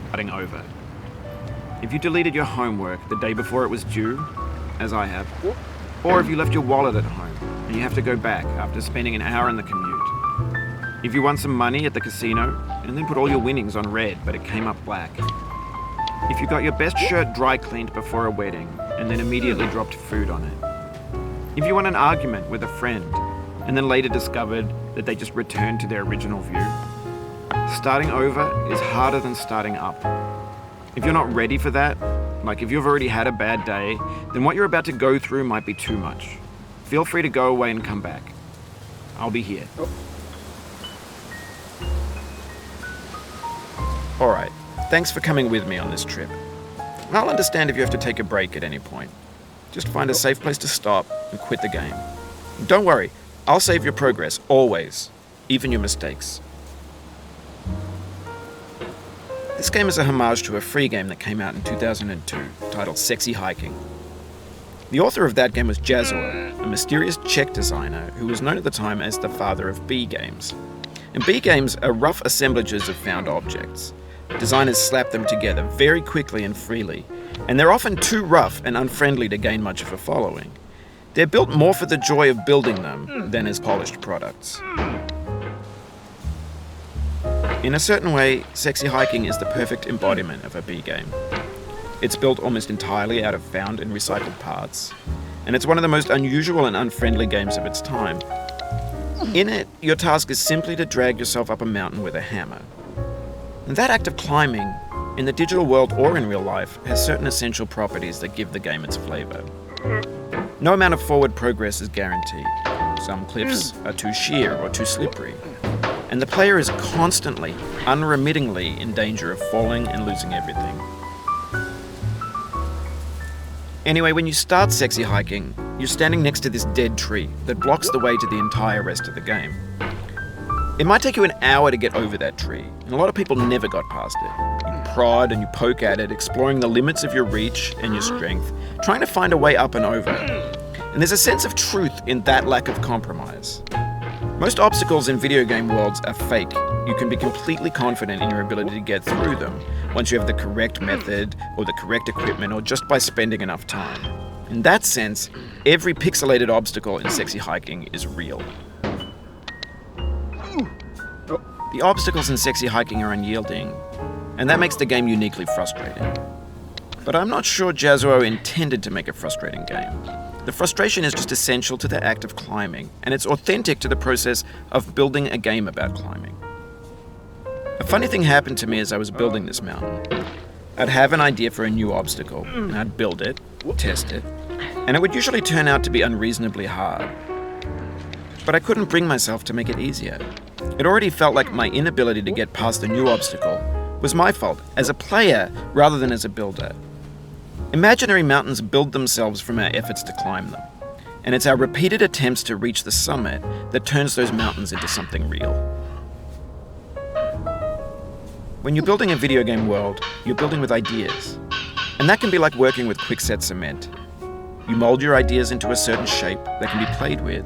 Starting over. If you deleted your homework the day before it was due, as I have, or if you left your wallet at home and you have to go back after spending an hour in the commute. If you won some money at the casino and then put all your winnings on red but it came up black. If you got your best shirt dry cleaned before a wedding and then immediately dropped food on it. If you won an argument with a friend and then later discovered that they just returned to their original view. Starting over is harder than starting up. If you're not ready for that, like if you've already had a bad day, then what you're about to go through might be too much. Feel free to go away and come back. I'll be here. Alright, thanks for coming with me on this trip. I'll understand if you have to take a break at any point. Just find a safe place to stop and quit the game. Don't worry, I'll save your progress, always, even your mistakes. This game is a homage to a free game that came out in 2002, titled Sexy Hiking. The author of that game was Jazuo, a mysterious Czech designer who was known at the time as the father of B games. And B games are rough assemblages of found objects. Designers slap them together very quickly and freely, and they're often too rough and unfriendly to gain much of a following. They're built more for the joy of building them than as polished products. In a certain way, Sexy Hiking is the perfect embodiment of a B game. It's built almost entirely out of found and recycled parts, and it's one of the most unusual and unfriendly games of its time. In it, your task is simply to drag yourself up a mountain with a hammer. And that act of climbing, in the digital world or in real life, has certain essential properties that give the game its flavor. No amount of forward progress is guaranteed. Some cliffs are too sheer or too slippery. And the player is constantly, unremittingly in danger of falling and losing everything. Anyway, when you start Sexy Hiking, you're standing next to this dead tree that blocks the way to the entire rest of the game. It might take you an hour to get over that tree, and a lot of people never got past it. You prod and you poke at it, exploring the limits of your reach and your strength, trying to find a way up and over. And there's a sense of truth in that lack of compromise. Most obstacles in video game worlds are fake. You can be completely confident in your ability to get through them once you have the correct method or the correct equipment or just by spending enough time. In that sense, every pixelated obstacle in Sexy Hiking is real. The obstacles in Sexy Hiking are unyielding, and that makes the game uniquely frustrating. But I'm not sure Jazuo intended to make a frustrating game. The frustration is just essential to the act of climbing, and it's authentic to the process of building a game about climbing. A funny thing happened to me as I was building this mountain. I'd have an idea for a new obstacle, and I'd build it, test it, and it would usually turn out to be unreasonably hard. But I couldn't bring myself to make it easier. It already felt like my inability to get past the new obstacle was my fault as a player rather than as a builder. Imaginary mountains build themselves from our efforts to climb them, and it's our repeated attempts to reach the summit that turns those mountains into something real. When you're building a video game world, you're building with ideas, and that can be like working with quickset cement. You mold your ideas into a certain shape that can be played with,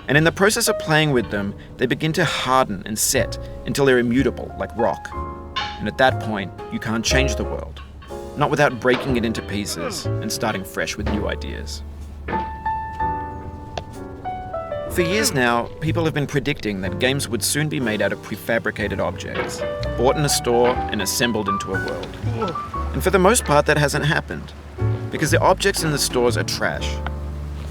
and in the process of playing with them, they begin to harden and set until they're immutable, like rock. And at that point, you can't change the world. Not without breaking it into pieces and starting fresh with new ideas. For years now, people have been predicting that games would soon be made out of prefabricated objects, bought in a store and assembled into a world. And for the most part, that hasn't happened, because the objects in the stores are trash.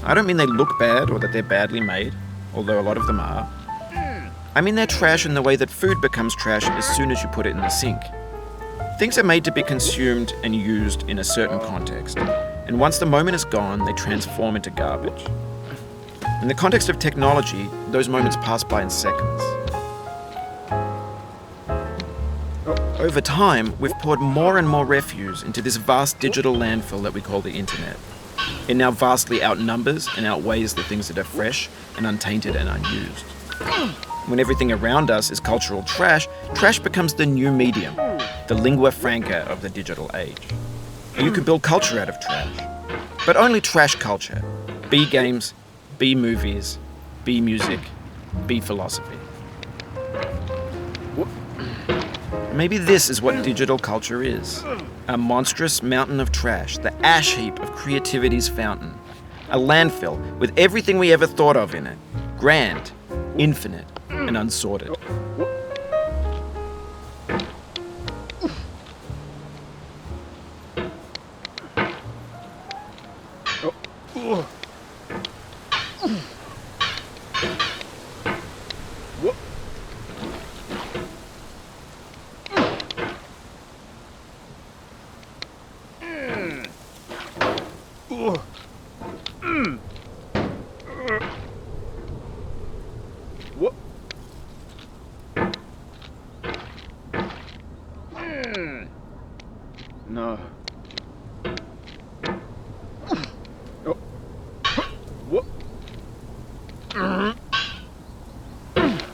I don't mean they look bad or that they're badly made, although a lot of them are. I mean they're trash in the way that food becomes trash as soon as you put it in the sink. Things are made to be consumed and used in a certain context, and once the moment is gone, they transform into garbage. In the context of technology, those moments pass by in seconds. Over time, we've poured more and more refuse into this vast digital landfill that we call the internet. It now vastly outnumbers and outweighs the things that are fresh and untainted and unused. When everything around us is cultural trash, trash becomes the new medium. the lingua franca of the digital age. You could build culture out of trash. But only trash culture. B games, B movies, B music, B philosophy. Maybe this is what digital culture is. A monstrous mountain of trash, the ash heap of creativity's fountain. A landfill with everything we ever thought of in it. Grand, infinite, and unsorted. No.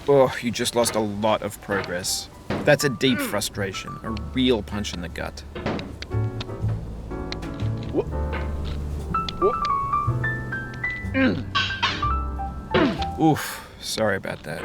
Oh, you just lost a lot of progress. That's a deep frustration, a real punch in the gut. Oof, sorry about that.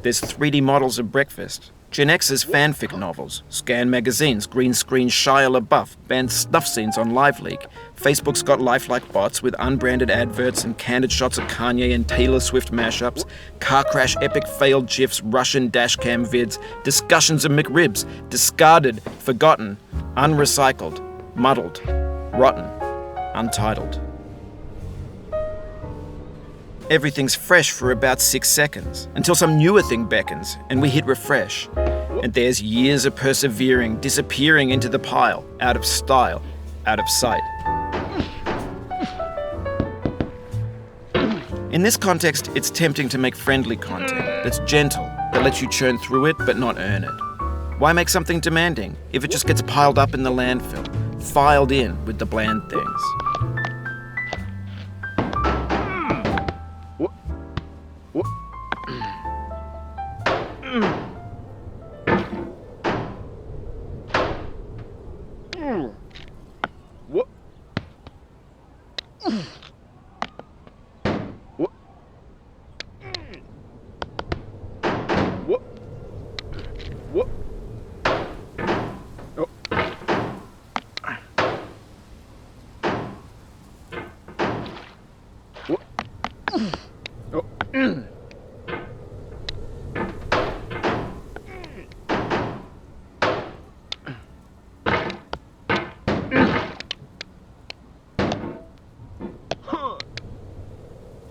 There's 3D models of breakfast, Gen X's fanfic novels, scan magazines, green screen Shia LaBeouf, banned snuff scenes on LiveLeak. Facebook's got lifelike bots with unbranded adverts and candid shots of Kanye and Taylor Swift mashups, car crash epic failed GIFs, Russian dashcam vids, discussions of McRibs, discarded, forgotten, unrecycled, muddled, rotten, untitled. Everything's fresh for about 6 seconds, until some newer thing beckons, and we hit refresh. And there's years of persevering, disappearing into the pile, out of style, out of sight. In this context, it's tempting to make friendly content that's gentle, that lets you churn through it but not earn it. Why make something demanding if it just gets piled up in the landfill, filed in with the bland things?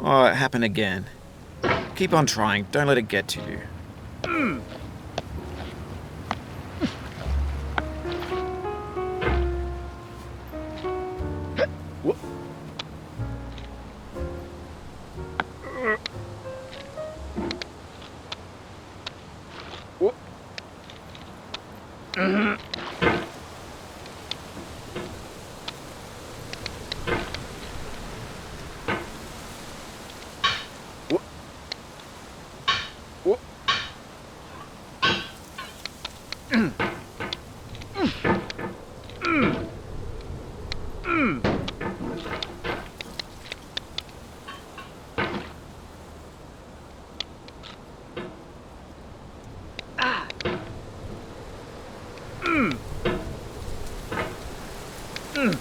Oh, it happened again. Keep on trying, don't let it get to you. Oh, no.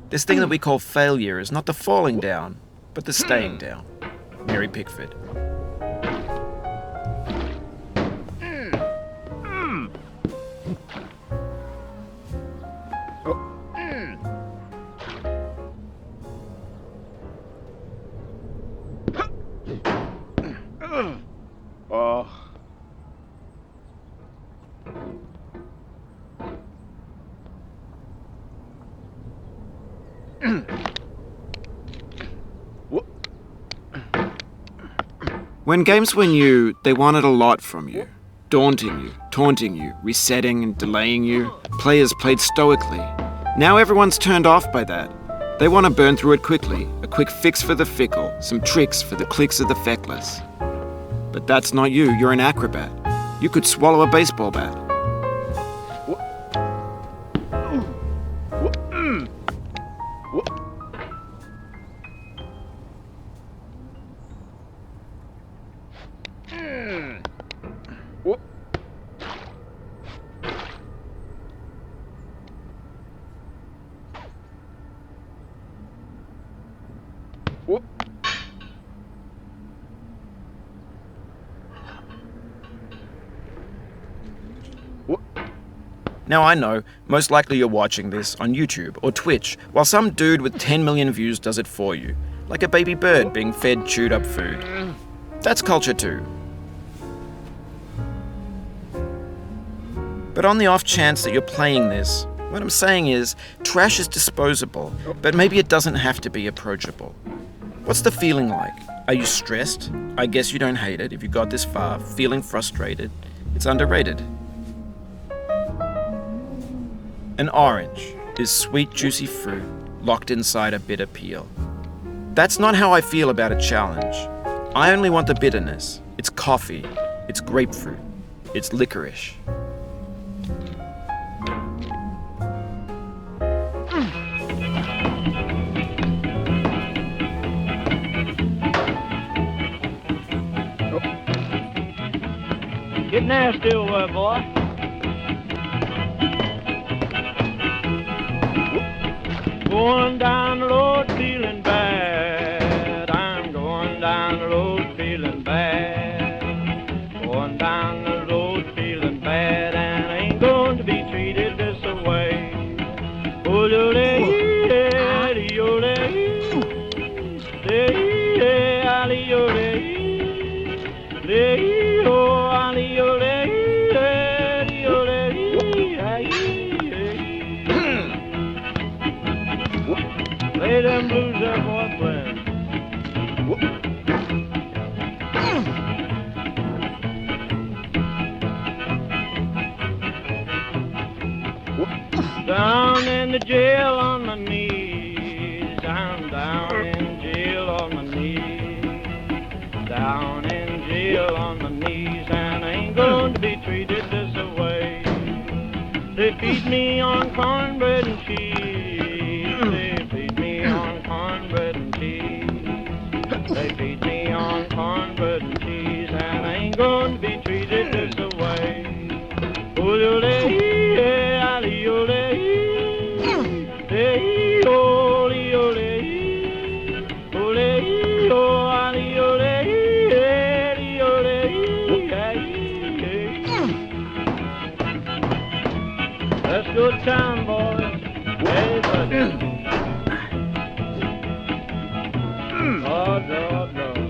This thing that we call failure is not the falling down, but the staying down. Mary Pickford. Oh. When games were new, they wanted a lot from you. Daunting you, taunting you, resetting and delaying you. Players played stoically. Now everyone's turned off by that. They want to burn through it quickly, a quick fix for the fickle, some tricks for the clicks of the feckless. But that's not you, you're an acrobat. You could swallow a baseball bat. Now I know, most likely you're watching this on YouTube or Twitch, while some dude with 10 million views does it for you, like a baby bird being fed chewed up food. That's culture too. But on the off chance that you're playing this, what I'm saying is, trash is disposable, but maybe it doesn't have to be approachable. What's the feeling like? Are you stressed? I guess you don't hate it if you got this far. Feeling frustrated? It's underrated. An orange is sweet, juicy fruit locked inside a bitter peel. That's not how I feel about a challenge. I only want the bitterness. It's coffee. It's grapefruit. It's licorice. Get nasty, old boy. Going down the road feeling bad. I'm going down the road feeling bad. Going down the road feeling bad, and I ain't going to be treated this way. Oh, play them blues that boy playing. Down in the jail on my knees. I'm down in jail on my knees. Down in jail on my knees, and I ain't going to be treated They feed me on cornbread and cheese. They feed me on cornbread and cheese. They feed me on cornbread and cheese, and I ain't going to be treated this way. Ole, ali, ole, hey, ole, ole, ole, oh, ali, ole, hey, ole, hey. Let's go to town, boys. Hey, buddy. Lord, Lord, Lord.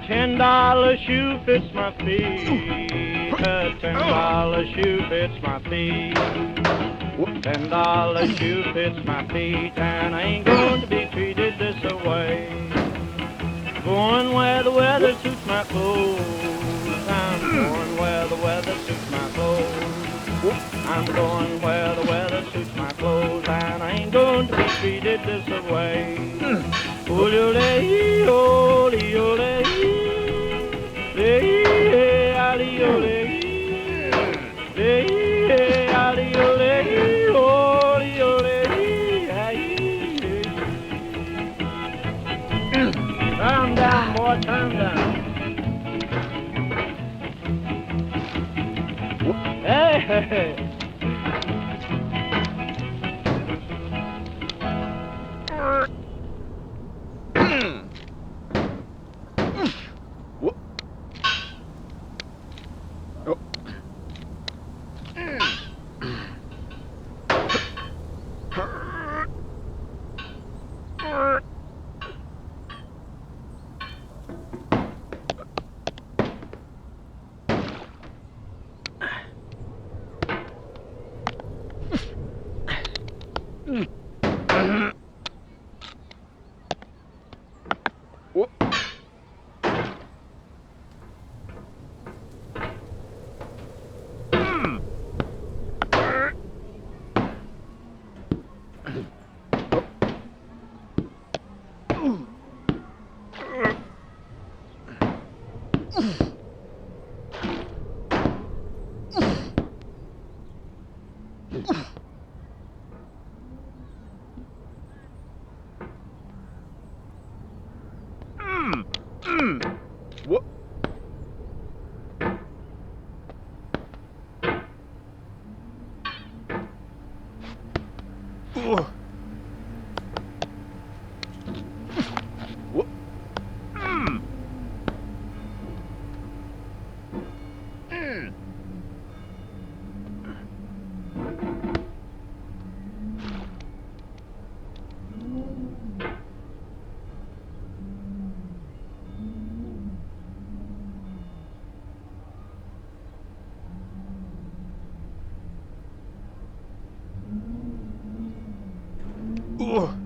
$10 shoe fits my feet. A $10 shoe fits my feet. $10 shoe fits my feet, and I ain't going to be treated this way. Going where the weather suits my clothes. I'm going where the weather suits my clothes. I'm going where the weather suits my clothes, and I ain't going to be treated this way. Ole, ole, ole, hey, ali, ole, hey, ali, ole, ole, ole, hey. Calm down, boy, calm down. Hey, hey, hey. What? What? Ugh.